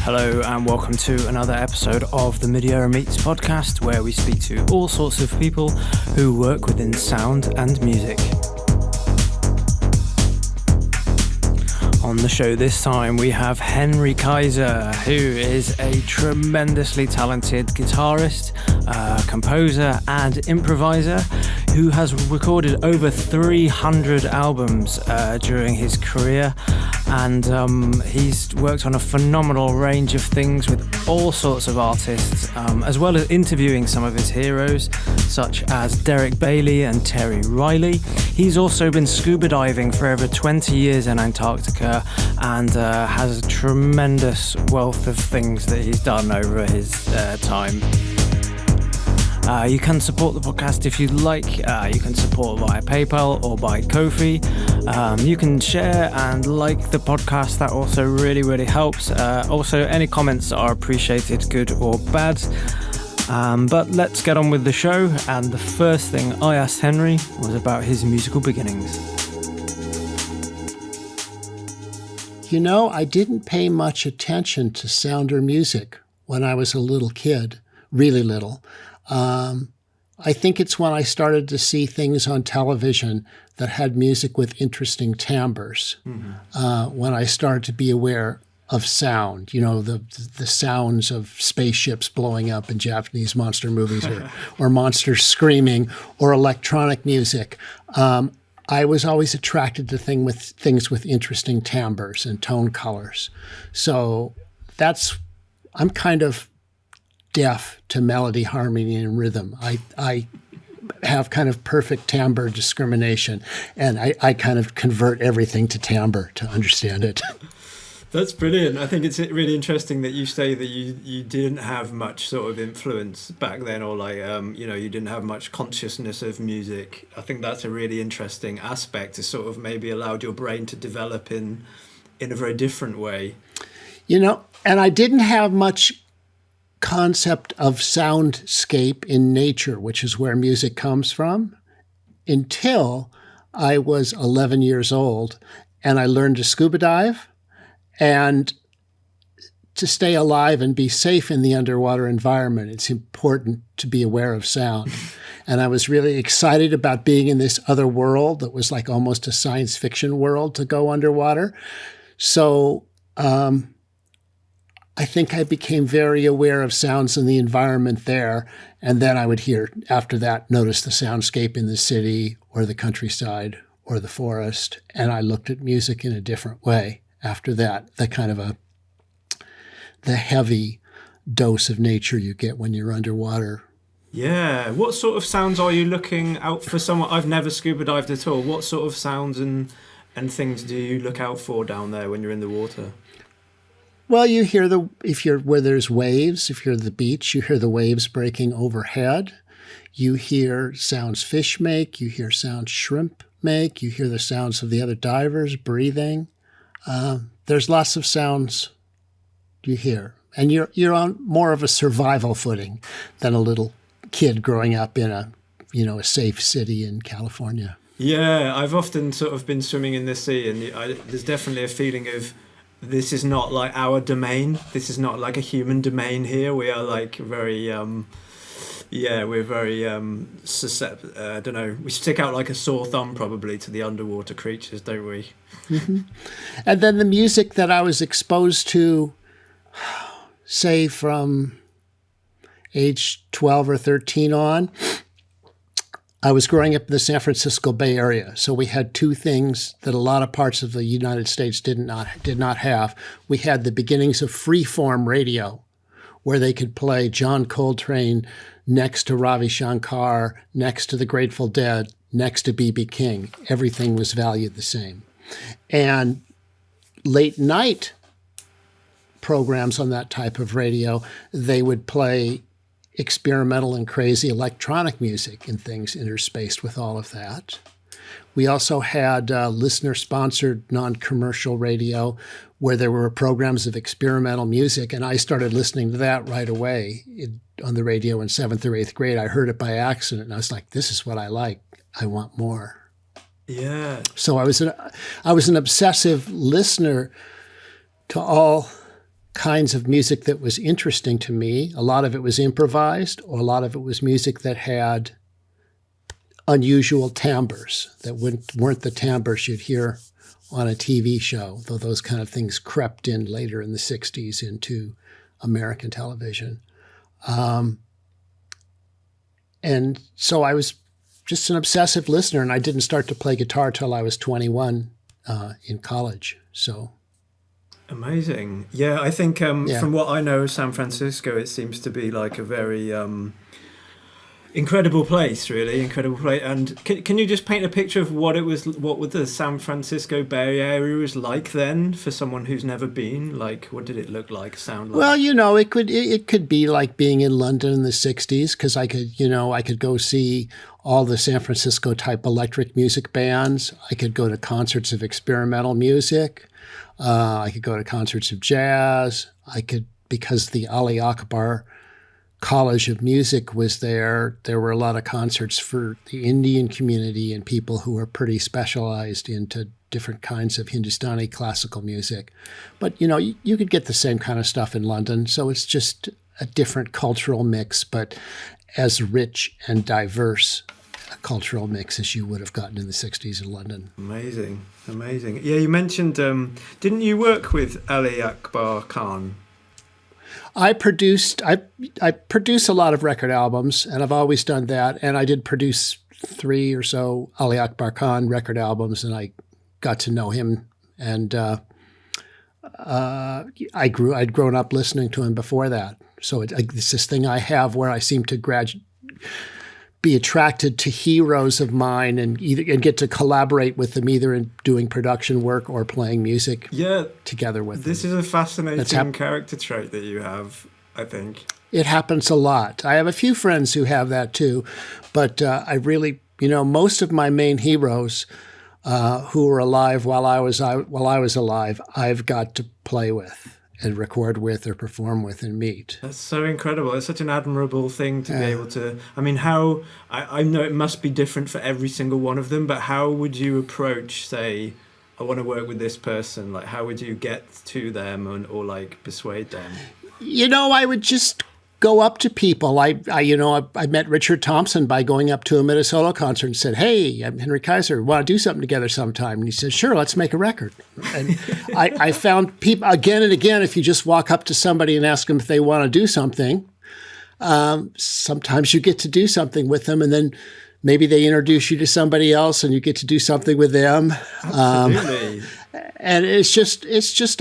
Hello and welcome to another episode of the Midierror Meets podcast, where we speak to all sorts of people who work within sound and music. On the show this time we have Herbie Kaiser, who is a tremendously talented guitarist, composer and improviser who has recorded over 300 albums during his career, and he's worked on a phenomenal range of things with all sorts of artists, as well as interviewing some of his heroes such as Derek Bailey and Terry Riley. He's also been scuba diving for over 20 years in Antarctica and has a tremendous wealth of things that he's done over his time. You can support the podcast if you'd like. You can support via PayPal or by Ko-fi. You can share and like the podcast. That also really helps. Also, any comments are appreciated, good or bad. But let's get on with the show. And the first thing I asked Henry was about his musical beginnings. You know, I didn't pay much attention to sound or music when I was a little kid, really little. I think it's when I started to see things on television that had music with interesting timbres, when I started to be aware of sound, you know, the sounds of spaceships blowing up in Japanese monster movies or monsters screaming or electronic music. I was always attracted to things with interesting timbres and tone colors. So I'm kind of deaf to melody, harmony, and rhythm. I have kind of perfect timbre discrimination, and I kind of convert everything to timbre to understand it. That's brilliant. I think it's really interesting that you say that you didn't have much sort of influence back then, or like, you didn't have much consciousness of music. I think that's a really interesting aspect. It sort of maybe allowed your brain to develop in a very different way. You know, and I didn't have much concept of soundscape in nature, which is where music comes from, until I was 11 years old and I learned to scuba dive. And to stay alive and be safe in the underwater environment, it's important to be aware of sound. And I was really excited about being in this other world that was like almost a science fiction world to go underwater. So I think I became very aware of sounds in the environment there. And then I would after that, notice the soundscape in the city or the countryside or the forest. And I looked at music in a different way after that, the heavy dose of nature you get when you're underwater. Yeah. What sort of sounds are you looking out for? I've never scuba dived at all. What sort of sounds and things do you look out for down there when you're in the water? Well, you hear where there's waves, if you're at the beach, you hear the waves breaking overhead. You hear sounds fish make. You hear sounds shrimp make. You hear the sounds of the other divers breathing. There's lots of sounds you hear, and you're on more of a survival footing than a little kid growing up in a safe city in California. Yeah, I've often sort of been swimming in the sea, and there's definitely a feeling of this is not like our domain. This is not like a human domain here. We are like very, we're very susceptible. I don't know. We stick out like a sore thumb probably to the underwater creatures, don't we? Mm-hmm. And then the music that I was exposed to, say from age 12 or 13 on, I was growing up in the San Francisco Bay Area. So we had two things that a lot of parts of the United States did not have. We had the beginnings of freeform radio, where they could play John Coltrane next to Ravi Shankar, next to the Grateful Dead, next to B.B. King. Everything was valued the same. And late night programs on that type of radio, they would play experimental and crazy electronic music and things interspaced with all of that. We also had listener-sponsored non-commercial radio where there were programs of experimental music, and I started listening to that right away on the radio in 7th or 8th grade. I heard it by accident, and I was like, this is what I like. I want more. Yeah. So I was an obsessive listener to all kinds of music that was interesting to me. A lot of it was improvised, or a lot of it was music that had unusual timbres that weren't the timbres you'd hear on a TV show, though those kind of things crept in later in the 60s into American television. And so I was just an obsessive listener, and I didn't start to play guitar till I was 21 in college. So amazing. Yeah, I think from what I know of San Francisco, it seems to be like a very incredible place, really incredible place. And can you just paint a picture of what the San Francisco Bay Area was like then for someone who's never been? Like, what did it look like, sound like? Well, it could be like being in London in the 60s, because I could go see all the San Francisco type electric music bands. I could go to concerts of experimental music. I could go to concerts of jazz. Because the Ali Akbar College of Music was there were a lot of concerts for the Indian community and people who are pretty specialized into different kinds of Hindustani classical music. But, you could get the same kind of stuff in London. So it's just a different cultural mix, but as rich and diverse a cultural mix as you would have gotten in the 60s in London. Amazing. Yeah, you mentioned, didn't you work with Ali Akbar Khan? I produce a lot of record albums, and I've always done that. And I did produce 3 or so Ali Akbar Khan record albums, and I got to know him. And I'd grown up listening to him before that. So it's this thing I have where I seem to be attracted to heroes of mine and get to collaborate with them, either in doing production work or playing music together with them. This is a fascinating character trait that you have, I think. It happens a lot. I have a few friends who have that too, but I really, most of my main heroes who were alive while I was alive, I've got to play with and record with or perform with and meet. That's so incredible. It's such an admirable thing to be able to... I mean, I know it must be different for every single one of them, but how would you approach, say, I want to work with this person? Like, how would you get to them or like persuade them? I would just go up to people. I met Richard Thompson by going up to him at a solo concert and said, "Hey, I'm Henry Kaiser. Want to do something together sometime?" And he said, "Sure, let's make a record." And I found people again and again, if you just walk up to somebody and ask them if they want to do something, sometimes you get to do something with them, and then maybe they introduce you to somebody else and you get to do something with them. Absolutely. And it's just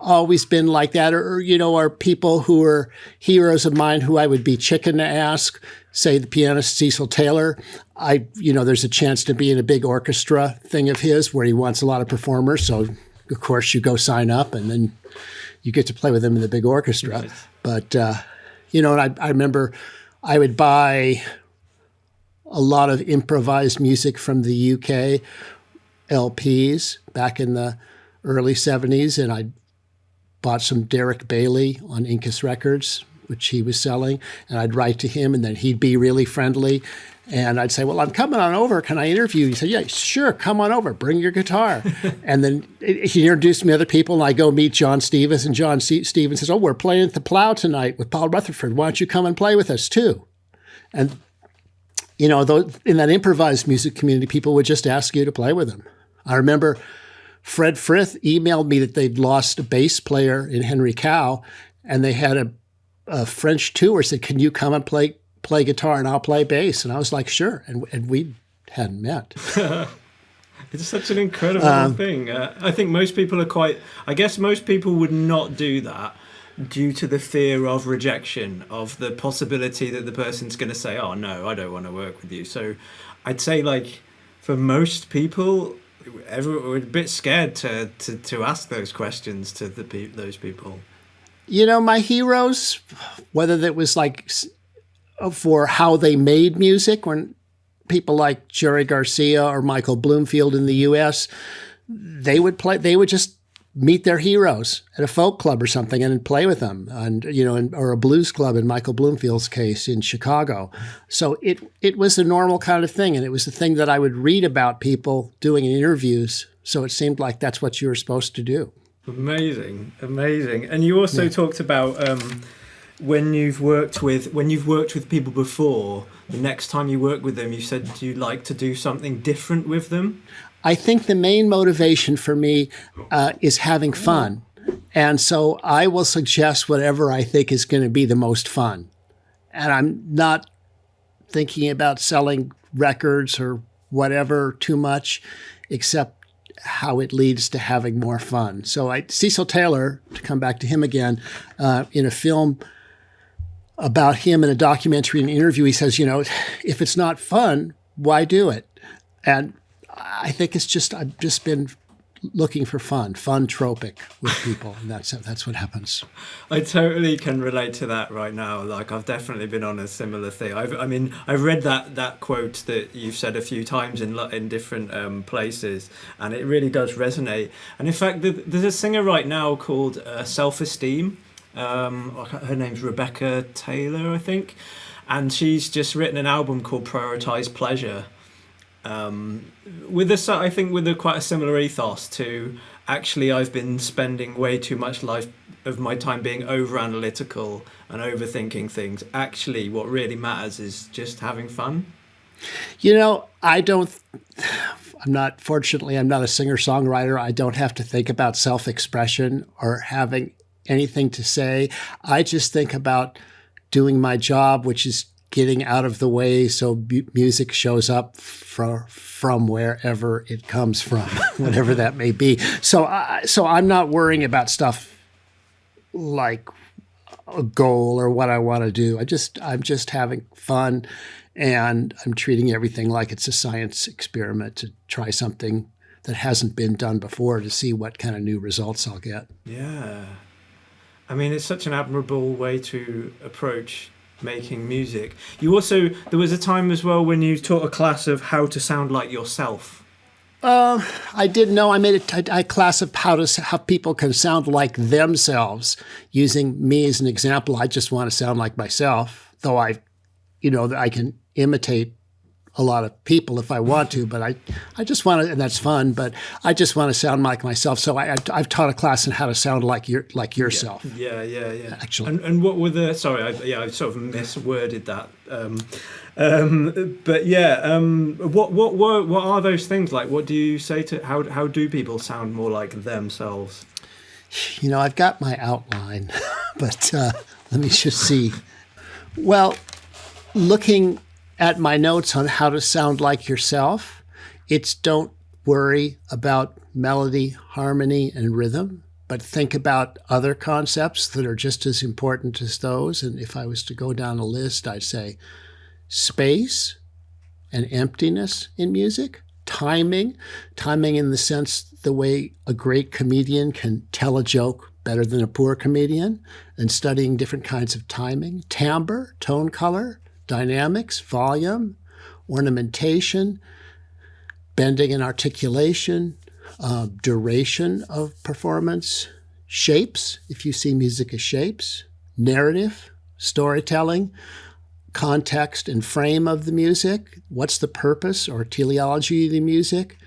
always been like that, or people who are heroes of mine who I would be chicken to ask, say the pianist Cecil Taylor. There's a chance to be in a big orchestra thing of his where he wants a lot of performers. So of course you go sign up and then you get to play with him in the big orchestra. Nice. But, and I remember I would buy a lot of improvised music from the UK LPs back in the early 70s, and I bought some Derek Bailey on Incus Records, which he was selling, and I'd write to him, and then he'd be really friendly. And I'd say, "Well, I'm coming on over. Can I interview you?" He said, "Yeah, sure. Come on over. Bring your guitar." And then he introduced me to other people, and I go meet John Stevens, and John Stevens says, "Oh, we're playing at the Plough tonight with Paul Rutherford. Why don't you come and play with us too?" And, in that improvised music community, people would just ask you to play with them. I remember Fred Frith emailed me that they'd lost a bass player in Henry Cow, and they had a French tour. Said, "Can you come and play guitar and I'll play bass?" And I was like, "Sure." And we hadn't met. It's such an incredible thing. I think most people most people would not do that due to the fear of rejection, of the possibility that the person's going to say, "Oh, no, I don't want to work with you." So I'd say, like, for most people, we're a bit scared to ask those questions to those people. My heroes, whether that was like for how they made music, when people like Jerry Garcia or Michael Bloomfield in the U.S., they would just meet their heroes at a folk club or something and play with them, and or a blues club in Michael Bloomfield's case in Chicago. So it was a normal kind of thing, and it was the thing that I would read about people doing in interviews. So it seemed like that's what you were supposed to do. Amazing. And you also talked about when you've worked with people before, the next time you work with them, you said you like to do something different with them. I think the main motivation for me is having fun. And so I will suggest whatever I think is going to be the most fun. And I'm not thinking about selling records or whatever too much, except how it leads to having more fun. So Cecil Taylor, to come back to him again, in a film about him in a documentary and interview, he says, if it's not fun, why do it? And I think I've just been looking for fun tropic with people, and that's what happens. I totally can relate to that right now. Like, I've definitely been on a similar thing. I've read that quote that you've said a few times in different places, and it really does resonate. And in fact, there's a singer right now called Self-Esteem. Her name's Rebecca Taylor, I think, and she's just written an album called Prioritize Pleasure. With quite a similar ethos to, actually, I've been spending way too much of my time being over analytical and overthinking things. Actually, what really matters is just having fun. Fortunately, I'm not a singer-songwriter. I don't have to think about self-expression or having anything to say. I just think about doing my job, which is getting out of the way so music shows up from wherever it comes from, whatever that may be. So I'm not worrying about stuff like a goal or what I want to do. I'm just having fun, and I'm treating everything like it's a science experiment to try something that hasn't been done before to see what kind of new results I'll get. Yeah. I mean, it's such an admirable way to approach making music. There was a time as well when you taught a class of how to sound like yourself. I didn't know. I made a class of how people can sound like themselves, using me as an example. I just want to sound like myself, though I can imitate a lot of people if I want to, but I just want to, and that's fun, but I just want to sound like myself. So I've taught a class on how to sound like yourself. Yeah. Actually. And what were I sort of misworded that. But yeah, what are those things like? What do you say to, how do people sound more like themselves? I've got my outline, but let me just see. Well, looking at my notes on how to sound like yourself, it's don't worry about melody, harmony, and rhythm, but think about other concepts that are just as important as those. And if I was to go down a list, I'd say space and emptiness in music, timing in the sense the way a great comedian can tell a joke better than a poor comedian, and studying different kinds of timing, timbre, tone color, dynamics, volume, ornamentation, bending and articulation, duration of performance, shapes, if you see music as shapes, narrative, storytelling, context and frame of the music, what's the purpose or teleology of the music,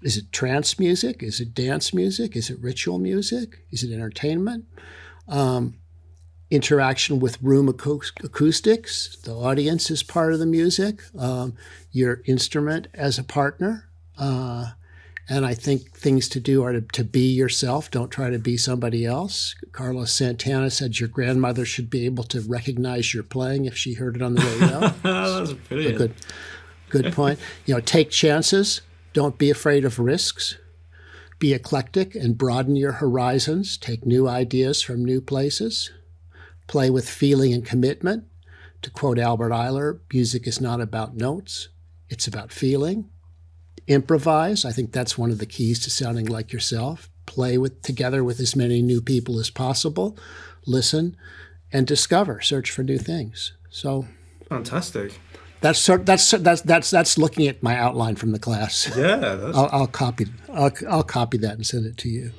is it trance music, is it dance music, is it ritual music, is it entertainment, interaction with room acoustics, the audience is part of the music, your instrument as a partner. And I think things to do are to be yourself. Don't try to be somebody else. Carlos Santana said your grandmother should be able to recognize your playing if she heard it on the radio. That's brilliant. Good point. Take chances. Don't be afraid of risks. Be eclectic and broaden your horizons. Take new ideas from new places. Play with feeling and commitment. To quote Albert Eiler, music is not about notes. It's about feeling. Improvise. I think that's one of the keys to sounding like yourself. Play together with as many new people as possible. Listen and discover. Search for new things. So fantastic. That's looking at my outline from the class. Yeah, I'll copy that and send it to you.